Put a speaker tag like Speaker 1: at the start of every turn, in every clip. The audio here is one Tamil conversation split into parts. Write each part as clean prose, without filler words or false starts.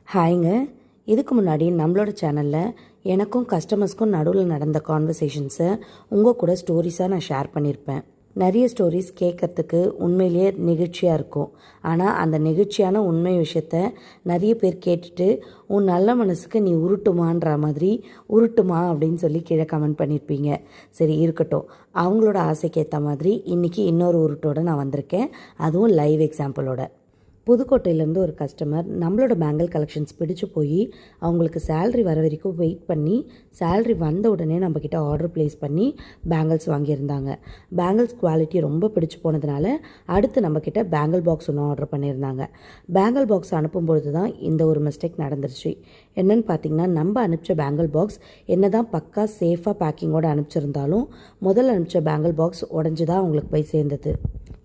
Speaker 1: ஹாய்ங்க. இதுக்கு முன்னாடி நம்மளோட சேனலில் எனக்கும் கஸ்டமர்ஸ்க்கும் நடுவில் நடந்த கான்வர்சேஷன்ஸை உங்கள் கூட ஸ்டோரிஸாக நான் ஷேர் பண்ணியிருப்பேன். நிறைய ஸ்டோரிஸ் கேட்கறதுக்கு உண்மையிலேயே நெகிழ்ச்சியாக இருக்கும். ஆனால் அந்த நெகிழ்ச்சியான உண்மை விஷயத்த நிறைய பேர் கேட்டுட்டு உன் நல்ல மனசுக்கு நீ உருட்டுமான்ற மாதிரி உருட்டுமா அப்படின்னு சொல்லி கீழே கமெண்ட் பண்ணியிருப்பீங்க. சரி இருக்கட்டும், அவங்களோட ஆசைக்கு ஏற்ற மாதிரி இன்றைக்கி இன்னொரு உருட்டோடு நான் வந்திருக்கேன், அதுவும் லைவ் எக்ஸாம்பிளோட. புதுக்கோட்டையிலேருந்து ஒரு கஸ்டமர் நம்மளோட பேங்கிள் கலெக்ஷன்ஸ் பிடிச்சு போய் அவங்களுக்கு சேல்ரி வர வரைக்கும் வெயிட் பண்ணி சேல்ரி வந்த உடனே நம்மக்கிட்ட ஆர்டர் ப்ளேஸ் பண்ணி பேங்கிள்ஸ் வாங்கியிருந்தாங்க. பேங்கிள்ஸ் குவாலிட்டி ரொம்ப பிடிச்சி போனதுனால அடுத்து நம்மக்கிட்ட பேங்கிள் பாக்ஸ் ஒன்று ஆர்டர் பண்ணியிருந்தாங்க. பேங்கிள் பாக்ஸ் அனுப்பும்பொழுது தான் இந்த ஒரு மிஸ்டேக் நடந்துருச்சு. என்னென்னு பார்த்தீங்கன்னா, நம்ம அனுப்பிச்ச பேங்கிள் பாக்ஸ் என்ன தான் பக்கா சேஃபாக பேக்கிங்கோடு அனுப்பிச்சிருந்தாலும் முதல்ல அனுப்பிச்ச பேங்கிள் பாக்ஸ் உடஞ்சி தான் அவங்களுக்கு போய் சேர்ந்தது.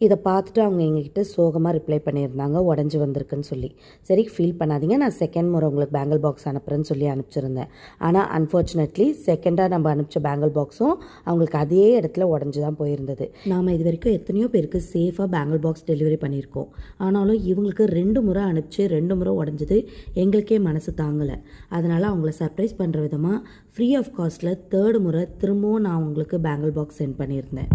Speaker 1: இதை பார்த்துட்டு அவங்க எங்ககிட்ட சோகமாக ரிப்ளை பண்ணியிருந்தாங்க, உடஞ்சி வந்திருக்குன்னு சொல்லி. சரி ஃபீல் பண்ணாதீங்க, நான் செகண்ட் முறை உங்களுக்கு பேங்கிள் பாக்ஸ் அனுப்புகிறேன்னு சொல்லி அனுப்பிச்சிருந்தேன். ஆனால் அன்ஃபார்ச்சுனேட்லி செகண்டாக நம்ம அனுப்பிச்ச பேங்கிள் பாக்ஸும் அவங்களுக்கு அதே இடத்துல உடஞ்சி தான் போயிருந்தது. நாம் இது வரைக்கும் எத்தனையோ பேருக்கு சேஃபாக பேங்கிள் பாக்ஸ் டெலிவரி பண்ணியிருக்கோம். ஆனாலும் இவங்களுக்கு 2 முறை அனுப்பிச்சு 2 முறை உடஞ்சது எங்களுக்கே மனசு தாங்கலை. அதனால் அவங்கள சர்ப்ரைஸ் பண்ணுற விதமாக ஃப்ரீ ஆஃப் காஸ்ட்டில் 3rd முறை திரும்பவும் நான் அவங்களுக்கு பேங்கிள் பாக்ஸ் சென்ட் பண்ணியிருந்தேன்.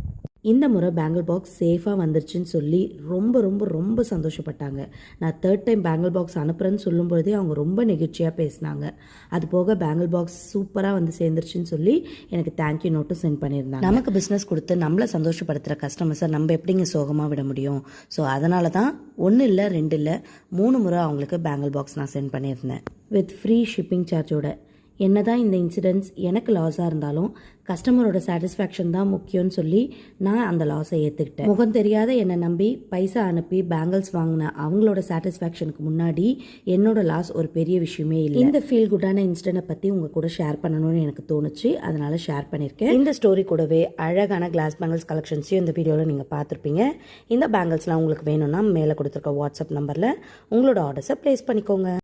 Speaker 1: இந்த முறை பேங்கிள் பாக்ஸ் சேஃபாக வந்துருச்சுன்னு சொல்லி ரொம்ப ரொம்ப ரொம்ப சந்தோஷப்பட்டாங்க. நான் 3rd டைம் பேங்கிள் பாக்ஸ் அனுப்புகிறேன்னு சொல்லும்பொழுதே அவங்க ரொம்ப நெகிழ்ச்சியாக பேசினாங்க. அது போக பேங்கிள் பாக்ஸ் சூப்பராக வந்து சேர்ந்துருச்சுன்னு சொல்லி எனக்கு தேங்க்யூ நோட்டும் சென்ட் பண்ணியிருந்தாங்க. நமக்கு பிஸ்னஸ் கொடுத்து நம்மளை சந்தோஷப்படுத்துகிற கஸ்டமர்ஸை நம்ம எப்படிங்க சோகமாக விட முடியும்? ஸோ அதனால தான் 1 இல்லை 2 இல்லை 3 முறை அவங்களுக்கு பேங்கிள் பாக்ஸ் நான் சென்ட் பண்ணியிருந்தேன், வித் ஃப்ரீ ஷிப்பிங் சார்ஜோட. என்னதான் இந்த இன்சிடென்ட்ஸ் எனக்கு லாஸாக இருந்தாலும் கஸ்டமரோட சாட்டிஸ்ஃபேக்ஷன் தான் முக்கியம்னு சொல்லி நான் அந்த லாஸை ஏற்றுக்கிட்டேன். முகம் தெரியாத என்னை நம்பி பைசா அனுப்பி பேங்கிள்ஸ் வாங்கின அவங்களோட சாட்டிஸ்ஃபேக்ஷனுக்கு முன்னாடி என்னோட லாஸ் ஒரு பெரிய விஷயமே இல்லை. இந்த ஃபீல் குட்டான இன்சிடென்ட்டை பற்றி உங்கள் கூட ஷேர் பண்ணணும்னு எனக்கு தோணுச்சு, அதனால ஷேர் பண்ணியிருக்கேன். இந்த ஸ்டோரி கூடவே அழகான கிளாஸ் பேங்கிள்ஸ் கலெக்ஷன்ஸையும் இந்த வீடியோவில் நீங்கள் பார்த்துருப்பீங்க. இந்த பேங்கிள்ஸ்லாம் உங்களுக்கு வேணும்னா மேலே கொடுத்துருக்க வாட்ஸ்அப் நம்பரில் உங்களோட ஆர்டர்ஸை ப்ளேஸ் பண்ணிக்கோங்க.